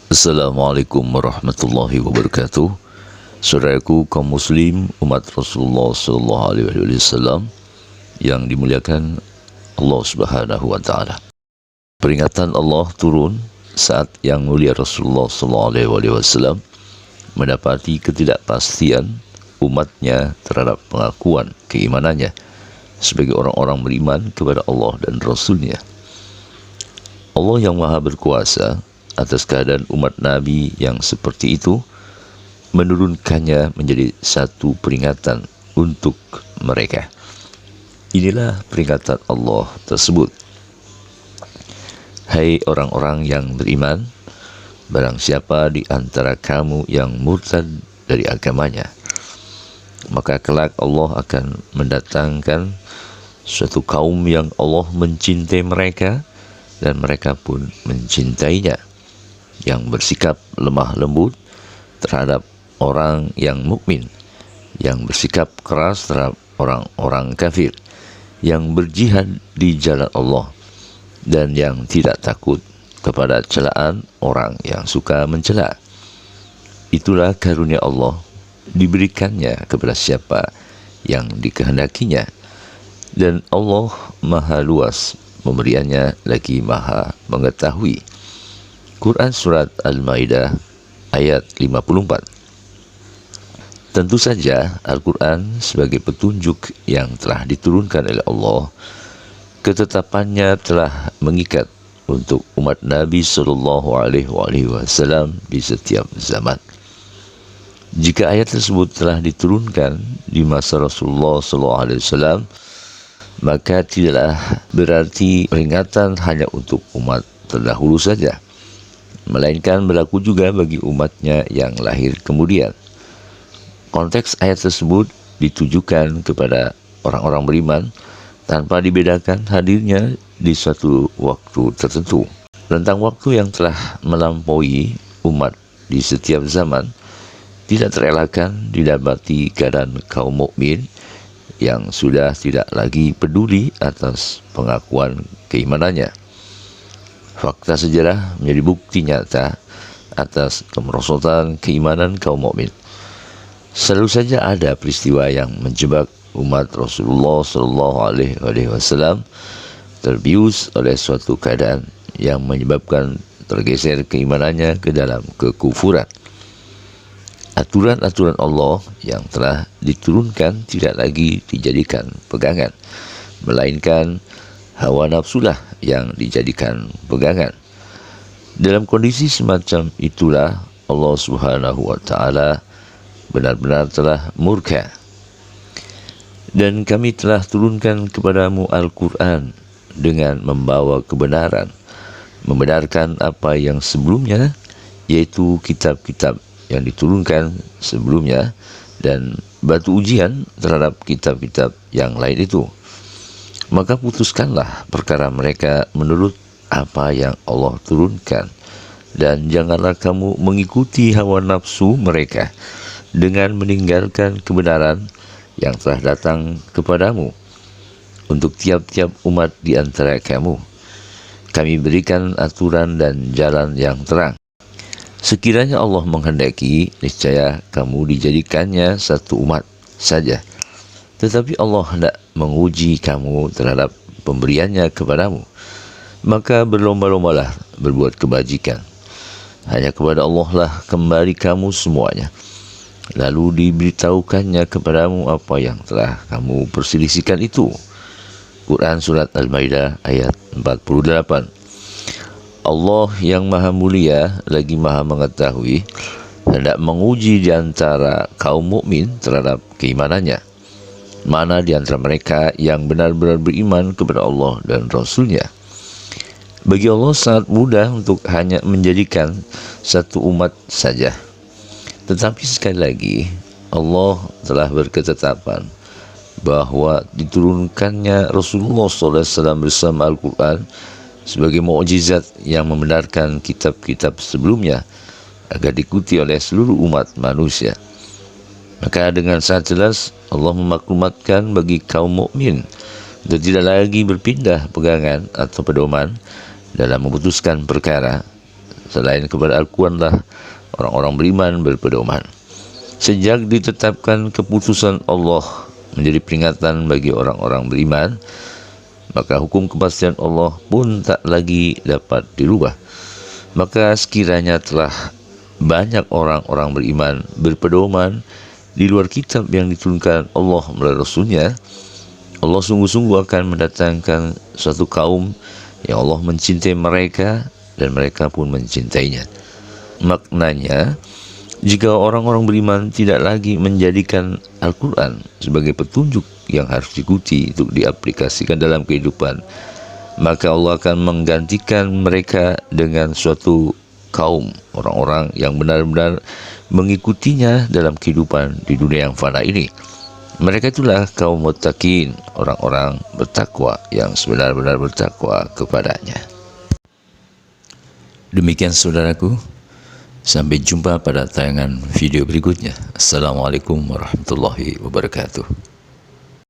Assalamualaikum warahmatullahi wabarakatuh. Saudaraku kaum muslim umat Rasulullah sallallahu alaihi wasallam yang dimuliakan Allah Subhanahu wa taala. Peringatan Allah turun saat yang mulia Rasulullah sallallahu alaihi wasallam mendapati ketidakpastian umatnya terhadap pengakuan keimanannya sebagai orang-orang beriman kepada Allah dan Rasulnya. Allah yang Maha Berkuasa atas keadaan umat Nabi yang seperti itu menurunkannya menjadi satu peringatan untuk mereka. Inilah peringatan Allah tersebut. Hai orang-orang yang beriman, barang siapa di antara kamu yang murtad dari agamanya, maka kelak Allah akan mendatangkan suatu kaum yang Allah mencintai mereka dan mereka pun mencintainya, yang bersikap lemah lembut terhadap orang yang mukmin, yang bersikap keras terhadap orang-orang kafir, yang berjihad di jalan Allah, dan yang tidak takut kepada celaan orang yang suka mencela. Itulah karunia Allah, diberikannya kepada siapa yang dikehendakinya, dan Allah maha luas pemberiannya lagi maha mengetahui. Quran Surat Al-Maidah ayat 54. Tentu saja Al-Quran sebagai petunjuk yang telah diturunkan oleh Allah, ketetapannya telah mengikat untuk umat Nabi Sallallahu Alaihi Wasallam di setiap zaman. Jika ayat tersebut telah diturunkan di masa Rasulullah Sallallahu Alaihi Wasallam, maka tidaklah berarti peringatan hanya untuk umat terdahulu saja, melainkan berlaku juga bagi umatnya yang lahir kemudian. Konteks ayat tersebut ditujukan kepada orang-orang beriman tanpa dibedakan hadirnya di suatu waktu tertentu. Rentang waktu yang telah melampaui umat di setiap zaman tidak terelakkan didapati keadaan kaum mukmin yang sudah tidak lagi peduli atas pengakuan keimanannya. Fakta sejarah menjadi bukti nyata atas kemerosotan keimanan kaum mukmin. Selalu saja ada peristiwa yang menjebak umat Rasulullah sallallahu alaihi wasallam terbius oleh suatu keadaan yang menyebabkan tergeser keimanannya ke dalam kekufuran. Aturan-aturan Allah yang telah diturunkan tidak lagi dijadikan pegangan, melainkan hawa nafsulah yang dijadikan pegangan. Dalam kondisi semacam itulah Allah Subhanahu wa taala benar-benar telah murka. Dan kami telah turunkan kepadamu Al-Quran dengan membawa kebenaran, membenarkan apa yang sebelumnya, yaitu kitab-kitab yang diturunkan sebelumnya, dan batu ujian terhadap kitab-kitab yang lain itu. Maka putuskanlah perkara mereka menurut apa yang Allah turunkan, dan janganlah kamu mengikuti hawa nafsu mereka dengan meninggalkan kebenaran yang telah datang kepadamu. Untuk tiap-tiap umat di antara kamu, kami berikan aturan dan jalan yang terang. Sekiranya Allah menghendaki, niscaya kamu dijadikannya satu umat saja. Tetapi Allah hendak menguji kamu terhadap pemberiannya kepadamu, maka berlomba-lombalah berbuat kebajikan. Hanya kepada Allah lah kembali kamu semuanya. Lalu diberitahukannya kepadamu apa yang telah kamu perselisihkan itu. Quran Surat Al-Maidah ayat 48. Allah yang maha mulia lagi maha mengetahui hendak menguji di antara kaum mukmin terhadap keimanannya, mana di antara mereka yang benar-benar beriman kepada Allah dan Rasulnya. Bagi Allah sangat mudah untuk hanya menjadikan satu umat saja. Tetapi sekali lagi, Allah telah berketetapan bahwa diturunkannya Rasulullah SAW bersama Al-Quran sebagai mukjizat yang membenarkan kitab-kitab sebelumnya agar diikuti oleh seluruh umat manusia. Maka dengan sangat jelas Allah memaklumatkan bagi kaum mukmin dan tidak lagi berpindah pegangan atau pedoman dalam memutuskan perkara selain kepada Al-Quranlah orang-orang beriman berpedoman. Sejak ditetapkan keputusan Allah menjadi peringatan bagi orang-orang beriman, maka hukum kepastian Allah pun tak lagi dapat dirubah. Maka sekiranya telah banyak orang-orang beriman berpedoman di luar kitab yang diturunkan Allah melalui Rasulnya, Allah sungguh-sungguh akan mendatangkan suatu kaum yang Allah mencintai mereka dan mereka pun mencintainya. Maknanya, jika orang-orang beriman tidak lagi menjadikan Al-Quran sebagai petunjuk yang harus diikuti untuk diaplikasikan dalam kehidupan, maka Allah akan menggantikan mereka dengan suatu kaum orang-orang yang benar-benar mengikutinya dalam kehidupan di dunia yang fana ini. Mereka itulah kaum muttaqin, orang-orang bertakwa yang sebenar-benar bertakwa kepadanya. Demikian saudaraku, sampai jumpa pada tayangan video berikutnya. Assalamualaikum warahmatullahi wabarakatuh.